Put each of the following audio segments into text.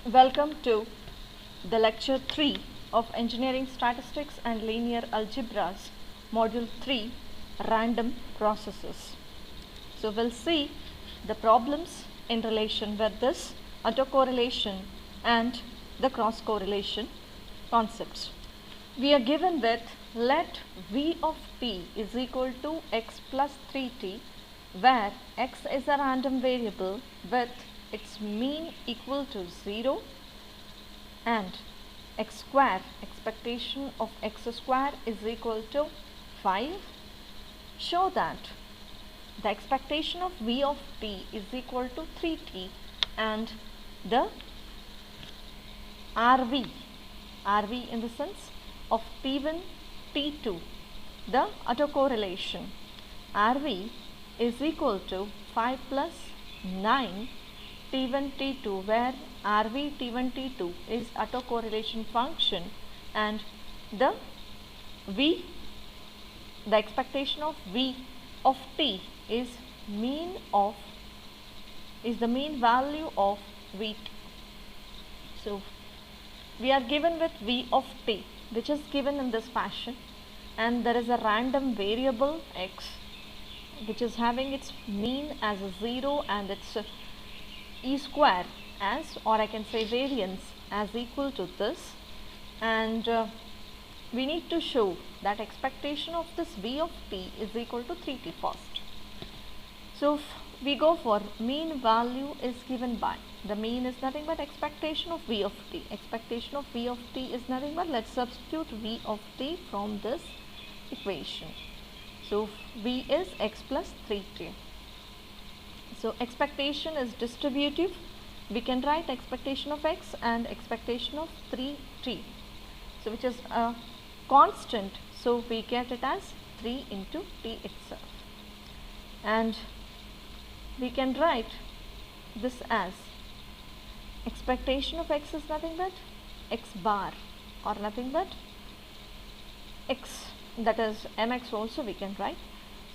Welcome to the lecture 3 of Engineering Statistics and Linear Algebras, Module 3, Random Processes. So we'll see the problems in relation with this autocorrelation and the cross correlation concepts. We are given with let V of t is equal to x plus 3t, where x is a random variable with its mean equal to 0 and x square, expectation of x square is equal to 5. Show that the expectation of V of t is equal to 3t and the RV in the sense of T1, T2, the autocorrelation RV is equal to 5 plus 9 T1, T2, where RV T1, T2 is autocorrelation function and the expectation of V of t is the mean value of Vt. So we are given with V of t, which is given in this fashion, and there is a random variable x which is having its mean as a 0 and its e square as, or I can say variance as, equal to this, and we need to show that expectation of this V of t is equal to 3t first. So if we go for mean value is given by, the mean is nothing but expectation of V of t. Expectation of V of t is nothing but, let's substitute V of t from this equation. So V is x plus 3t. So expectation is distributive. We can write expectation of x and expectation of 3t. So which is a constant. So we get it as 3 into t itself. And we can write this as expectation of x is nothing but x bar, or nothing but x, that is mx also we can write.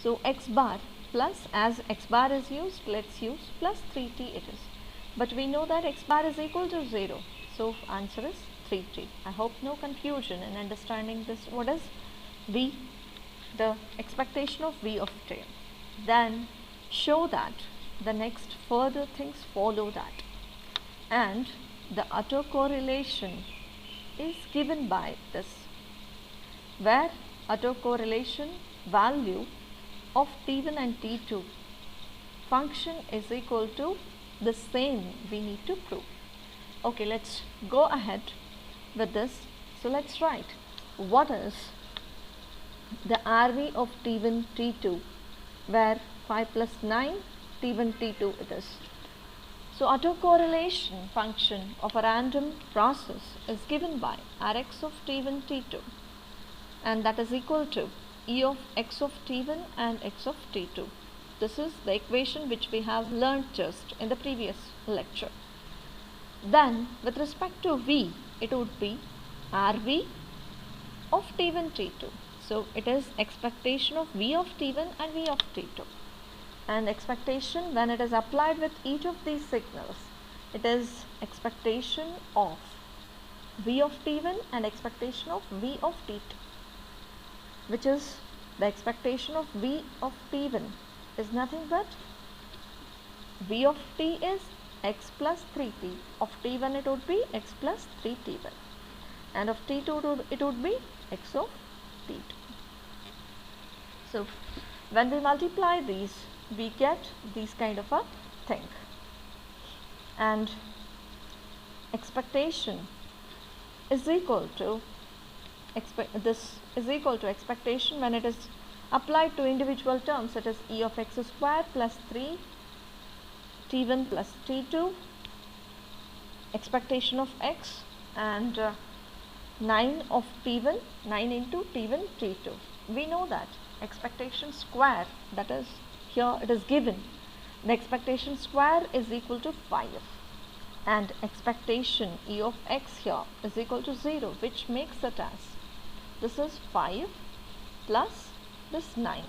So x bar plus, as x bar is used, let's use plus 3t it is. But we know that x bar is equal to 0. So answer is 3t. I hope no confusion in understanding this. What is V? The expectation of V of t. Then show that the next further things follow that. And the autocorrelation is given by this, where autocorrelation value of T1 and T2 function is equal to the same we need to prove. Okay, let's go ahead with this. So let's write what is the RV of T1, T2, where 5 plus 9 T1, T2 it is. So autocorrelation function of a random process is given by Rx of T1, T2, and that is equal to E of x of T1 and x of T2. This is the equation which we have learnt just in the previous lecture. Then with respect to V, it would be RV of T1, T2. So it is expectation of V of T1 and V of T2. And expectation, when it is applied with each of these signals, it is expectation of V of T1 and expectation of V of T2, which is the expectation of V of T1 is nothing but V of t is x plus 3t, of T1 it would be x plus 3t1, and of T2 it would be x of T2. So when we multiply these, we get this kind of a thing, and expectation is equal to expectation when it is applied to individual terms. It is E of x square plus 3 T1 plus T2, expectation of x, and 9 of T1, 9 into T1 T2. We know that expectation square, that is here it is given, the expectation square is equal to 5, and expectation E of x here is equal to 0, which makes it as, this is 5 plus this 9,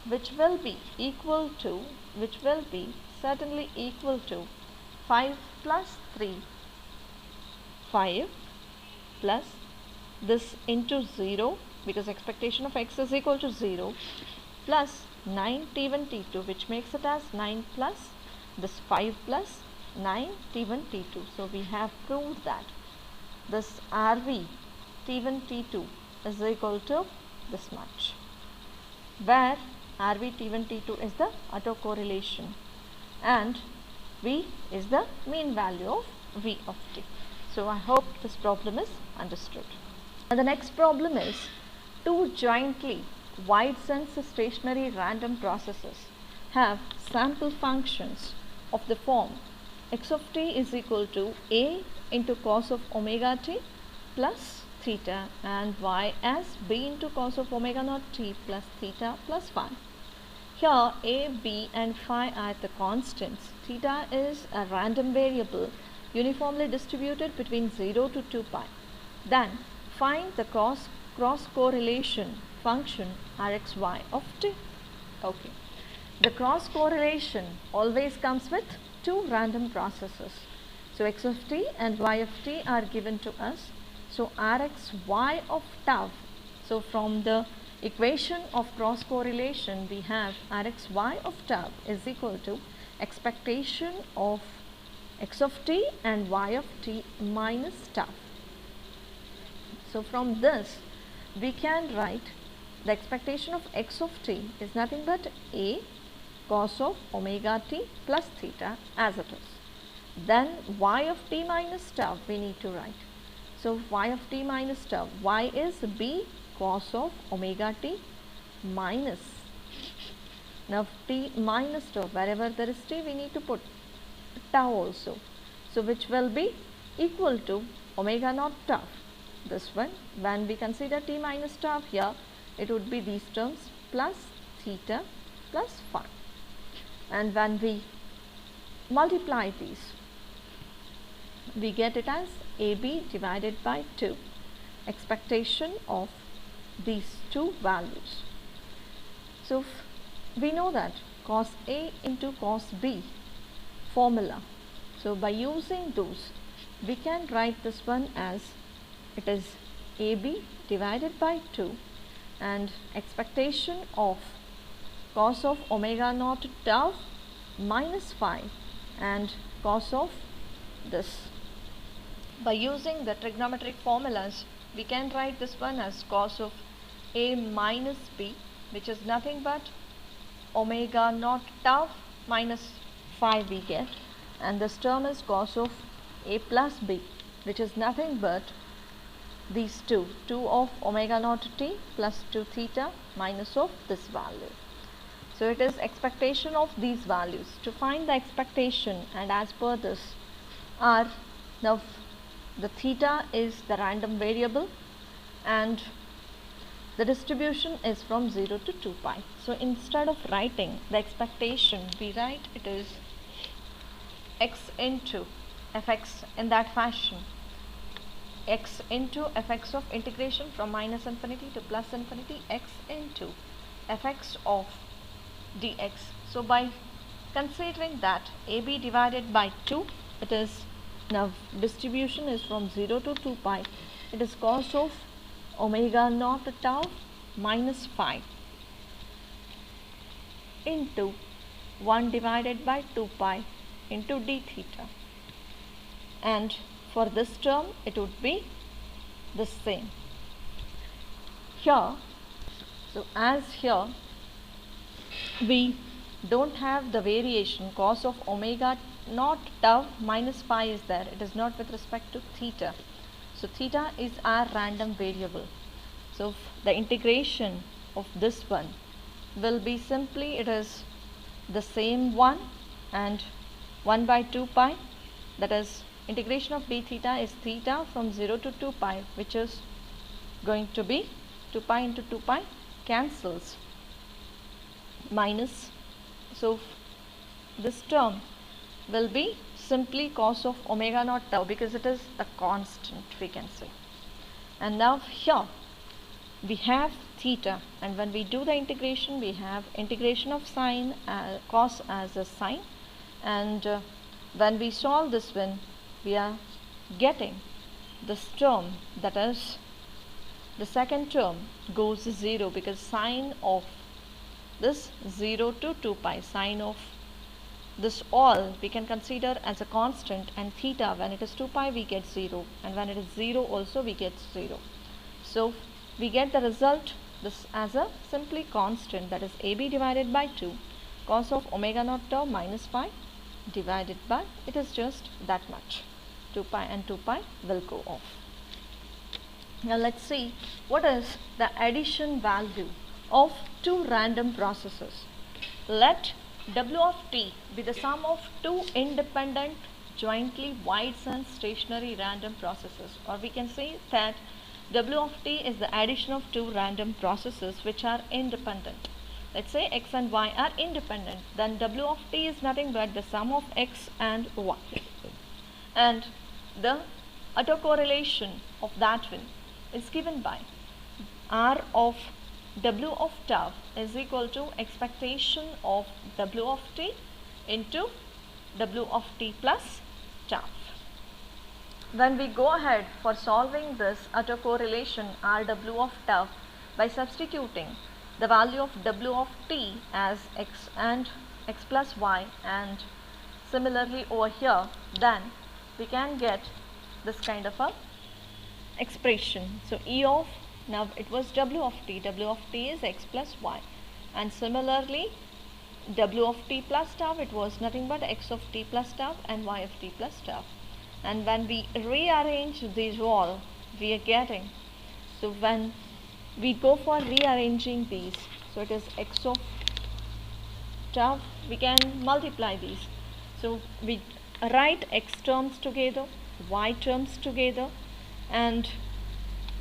which will be certainly equal to 5 plus 3 5 plus this into 0 because expectation of x is equal to 0 plus 9 t1 t2, which makes it as 9 plus this 5 plus 9 t1 t2. So we have proved that this RV t1 t2 is equal to this much, where RV t1 t2 is the autocorrelation and V is the mean value of V of t. So I hope this problem is understood. And the next problem is two jointly wide sense stationary random processes have sample functions of the form x of t is equal to a into cos of omega t plus theta and y as b into cos of omega naught t plus theta plus phi. Here a, b and phi are the constants. Theta is a random variable uniformly distributed between 0 to 2 pi. Then find the cross correlation function Rxy of t. Okay. The cross correlation always comes with two random processes. So x of t and y of t are given to us. So Rxy of tau. So from the equation of cross correlation we have Rxy of tau is equal to expectation of x of t and y of t minus tau. So from this we can write the expectation of x of t is nothing but a cos of omega t plus theta as it is. Then y of t minus tau we need to write. So y of t minus tau, y is b cos of omega t minus, now t minus tau, wherever there is t we need to put tau also. So which will be equal to omega naught tau. This one, when we consider t minus tau here, it would be these terms plus theta plus phi. And when we multiply these, we get it as AB divided by 2, expectation of these two values. So we know that cos A into cos B formula. So by using those, we can write this one as it is AB divided by 2 and expectation of cos of omega naught tau minus phi and cos of this. By using the trigonometric formulas, we can write this one as cos of A minus B, which is nothing but omega naught tau minus phi we get, and this term is cos of A plus B, which is nothing but these two of omega naught t plus 2 theta minus of this value. So it is expectation of these values. To find the expectation, and as per this, are now the theta is the random variable and the distribution is from 0 to 2 pi. So instead of writing the expectation, we write it is x into fx in that fashion, x into fx of integration from minus infinity to plus infinity, x into fx of dx. So by considering that AB divided by 2, it is now distribution is from 0 to 2 pi, it is cos of omega naught tau minus phi into 1 divided by 2 pi into d theta, and for this term it would be the same here. So as here we don't have the variation, cos of omega naught tau minus phi is there, it is not with respect to theta. So theta is our random variable. So the integration of this one will be simply, it is the same one and 1 by 2 pi, that is integration of d theta is theta from 0 to 2 pi, which is going to be 2 pi into 2 pi cancels minus. So this term will be simply cos of omega naught tau because it is a constant, we can say. And now here we have theta, and when we do the integration, we have integration of sine cos as a sine, and when we solve this one, we are getting this term, that is the second term, goes 0 because sine of this 0 to 2 pi, sine of this all we can consider as a constant, and theta when it is 2 pi we get 0, and when it is 0 also we get 0. So we get the result this as a simply constant, that is AB divided by 2 cos of omega naught tau minus pi divided by, it is just that much, 2 pi and 2 pi will go off. Now let's see what is the addition value of two random processes. Let W of t be the sum of two independent jointly wide and stationary random processes, or we can say that W of t is the addition of two random processes which are independent. Let's say x and y are independent, then W of t is nothing but the sum of x and y, and the autocorrelation of that one is given by R of W of tau is equal to expectation of W of t into W of t plus tau. When we go ahead for solving this autocorrelation RW of tau by substituting the value of W of t as x and x plus y, and similarly over here, then we can get this kind of a expression. So E of, now it was W of t is x plus y, and similarly W of t plus tau, it was nothing but x of t plus tau and y of t plus tau. And when we rearrange these all, we are getting, so when we go for rearranging these, so it is x of tau, we can multiply these. So we write x terms together, y terms together, and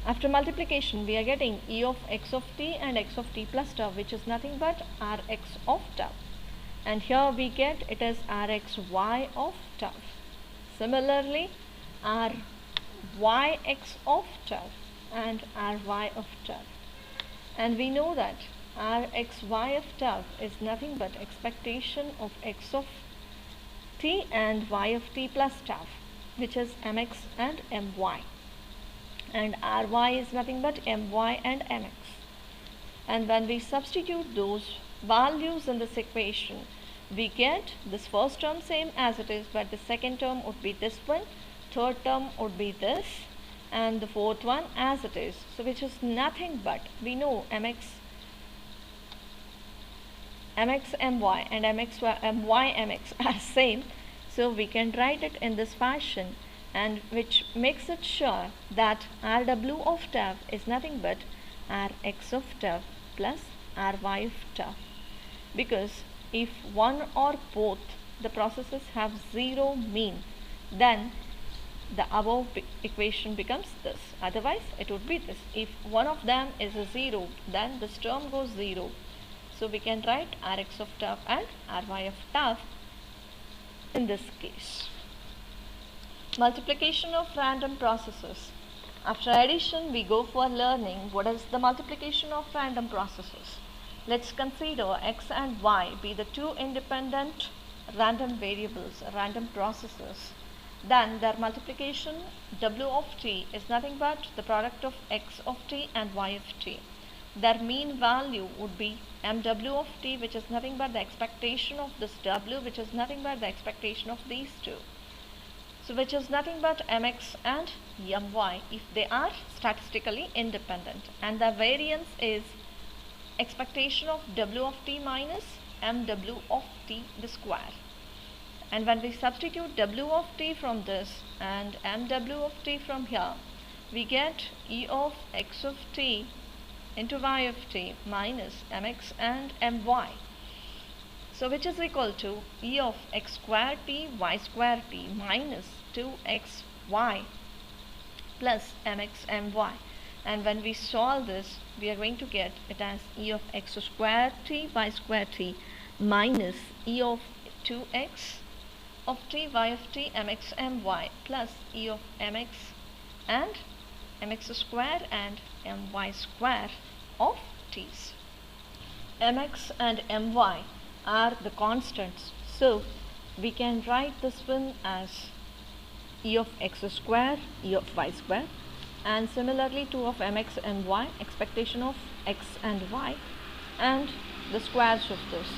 after multiplication we are getting E of x of t and x of t plus tau, which is nothing but Rx of tau, and here we get it as Rxy of tau. Similarly Ryx of tau and Ry of tau, and we know that Rxy of tau is nothing but expectation of x of t and y of t plus tau, which is mx and my, and Ry is nothing but my and mx. And when we substitute those values in this equation, we get this first term same as it is, but the second term would be this one, third term would be this, and the fourth one as it is. So which is nothing but, we know mx my and my mx are same, so we can write it in this fashion, and which makes it sure that Rw of tau is nothing but Rx of tau plus Ry of tau, because if one or both the processes have 0 mean, then the above equation becomes this, otherwise it would be this. If one of them is a 0, then this term goes 0, so we can write Rx of tau and Ry of tau in this case. Multiplication of random processes. After addition, we go for learning what is the multiplication of random processes. Let's consider x and y be the two independent random variables, random processes. Then their multiplication W of t is nothing but the product of x of t and y of t. Their mean value would be mw of t, which is nothing but the expectation of this w, which is nothing but the expectation of these two. So which is nothing but mx and my if they are statistically independent, and the variance is expectation of w of t minus mw of t the square. And when we substitute w of t from this and mw of t from here, we get E of x of t into y of t minus mx and my. So which is equal to E of x square t y square t minus 2xy plus mx my. And when we solve this, we are going to get it as E of x square t y square t minus E of 2x of t y of t mx my plus E of mx and mx square and my square of t's. Mx and my are the constants, so we can write this one as e of x square, e of y square, and similarly 2 of mx and y, expectation of x and y, and the squares of this.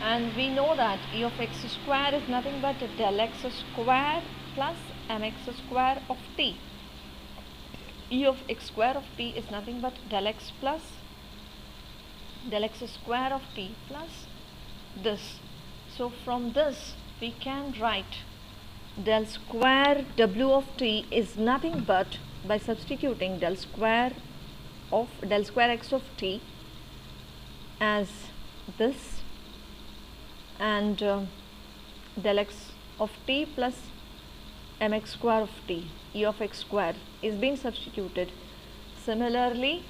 And we know that e of x square is nothing but del x square plus mx square of t. E of x square of t is nothing but del x plus del x square of t plus this. So from this we can write del square w of t is nothing but, by substituting del square x of t as this, and del x of t plus mx square of t, e of x square, is being substituted. Similarly,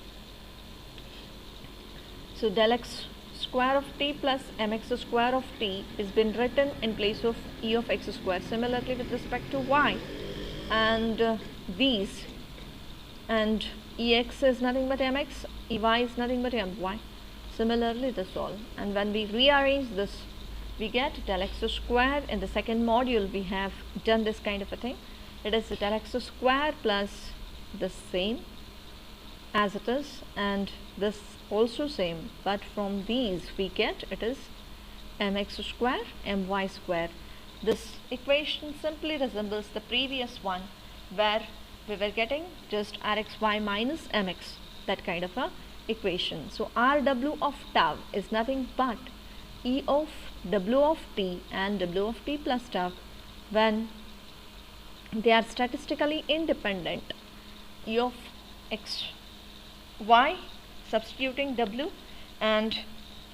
so del x square of t plus mx square of t is been written in place of e of x square. Similarly with respect to y, and these, and ex is nothing but mx, ey is nothing but my. Similarly this all, and when we rearrange this, we get del x square. In the second module we have done this kind of a thing. It is del x square plus the same as it is, and this also same, but from these we get it is mx square my square. This equation simply resembles the previous one where we were getting just rxy minus mx, that kind of a equation. So rw of tau is nothing but e of w of t and w of t plus tau when they are statistically independent. E of x y, substituting w and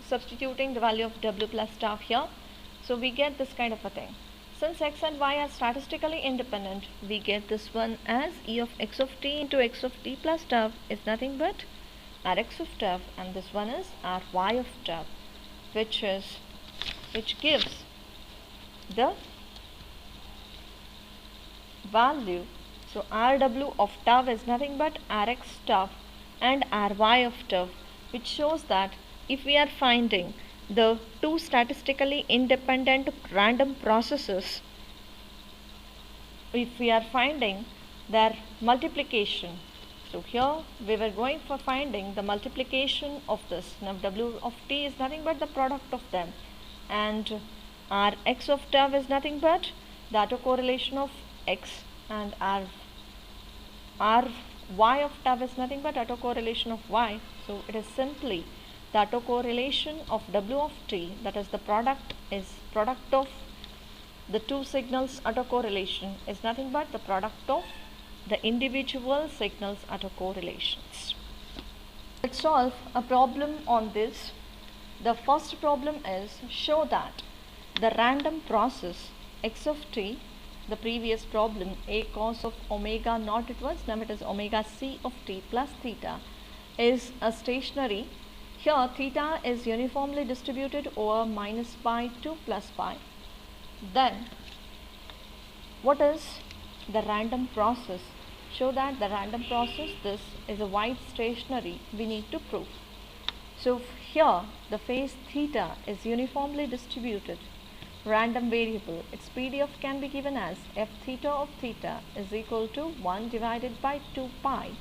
substituting the value of w plus tau here, so we get this kind of a thing. Since x and y are statistically independent, we get this one as e of x of t into x of t plus tau is nothing but rx of tau, and this one is ry of tau, which gives the value. So rw of tau is nothing but rx tau and ry of tau, which shows that if we are finding the two statistically independent random processes, if we are finding their multiplication, so here we were going for finding the multiplication of this. Now w of t is nothing but the product of them, and rx of tau is nothing but the autocorrelation of x, and ry of tau is nothing but autocorrelation of y. So it is simply the autocorrelation of w of t, that is the product of the two signals autocorrelation, is nothing but the product of the individual signals autocorrelations. Let's solve a problem on this. The first problem is show that the random process x of t, the previous problem a cos of omega naught it was, now it is omega c of t plus theta, is a stationary. Here theta is uniformly distributed over minus pi to plus pi. Then what is the random process? Show that the random process, this is a white stationary, we need to prove. So here the phase theta is uniformly distributed, random variable. Its PDF can be given as f theta of theta is equal to 1 divided by 2 pi.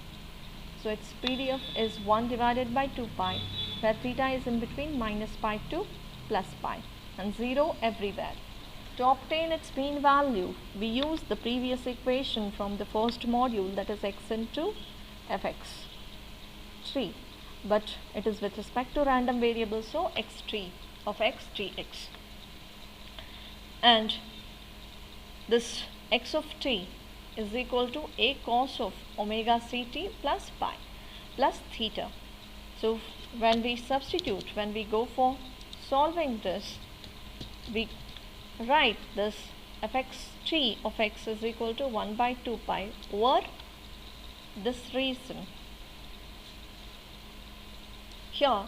So its PDF is 1 divided by 2 pi, where theta is in between minus pi to plus pi, and 0 everywhere. To obtain its mean value, we use the previous equation from the first module, that is x into fx3, but it is with respect to random variable, so x3 of x dx. And this x of t is equal to a cos of omega ct plus pi plus theta. So when we substitute, when we go for solving this, we write this fx3 of x is equal to 1 by 2 pi over this reason. Here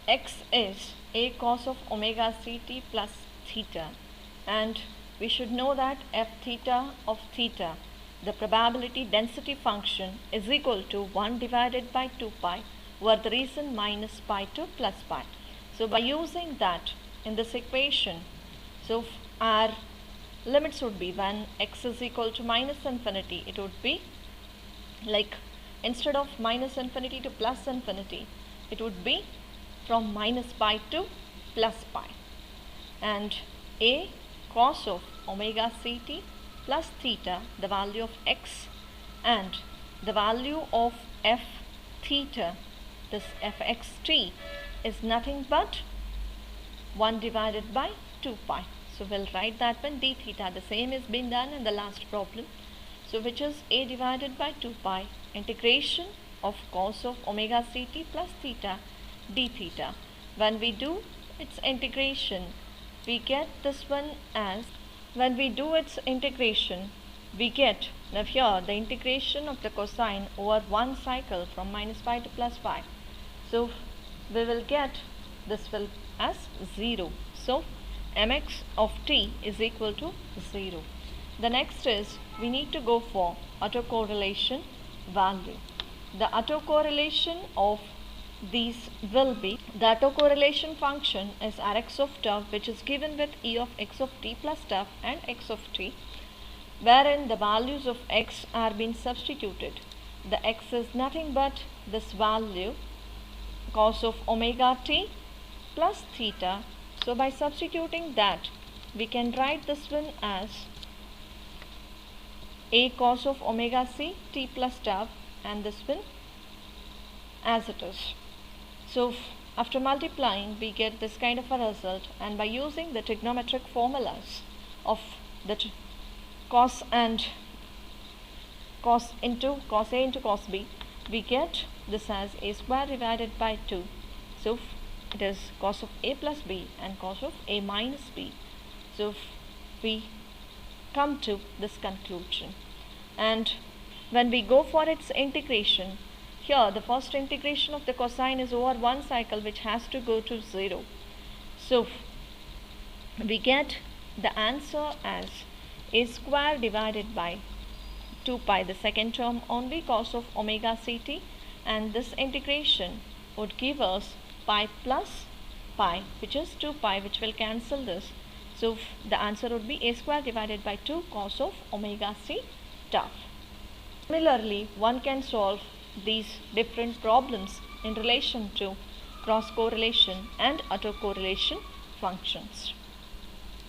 x is a cos of omega ct plus theta, and we should know that f theta of theta, the probability density function, is equal to 1 divided by 2 pi over the reason minus pi to plus pi. So by using that in this equation, so our limits would be when x is equal to minus infinity, it would be like instead of minus infinity to plus infinity, it would be from minus pi to plus pi. And a cos of omega ct plus theta, the value of x, and the value of f theta, this fxt, is nothing but 1 divided by 2 pi. So we'll write that one d theta. The same is being done in the last problem. So which is a divided by 2 pi integration of cos of omega ct plus theta d theta. When we do its integration, we get this one as, when we do its integration, we get, now here the integration of the cosine over one cycle from minus pi to plus pi. So we will get this will as 0. So mx of t is equal to 0. The next is we need to go for autocorrelation value. The autocorrelation of these will be, the autocorrelation function is Rx of tau, which is given with e of x of t plus tau and x of t, wherein the values of x are being substituted. The x is nothing but this value cos of omega t plus theta. So by substituting that, we can write this one as a cos of omega c t plus tau, and this one as it is. So after multiplying, we get this kind of a result, and by using the trigonometric formulas of the cos and cos into cos a into cos b, we get this as a square divided by 2. So it is cos of a plus b and cos of a minus b. So we come to this conclusion. And when we go for its integration, here the first integration of the cosine is over one cycle, which has to go to 0. So we get the answer as a square divided by 2 pi, the second term only, cos of omega ct, and this integration would give us pi plus pi, which is 2 pi, which will cancel this. So the answer would be a square divided by 2 cos of omega c tau. Similarly, one can solve these different problems in relation to cross correlation and autocorrelation functions.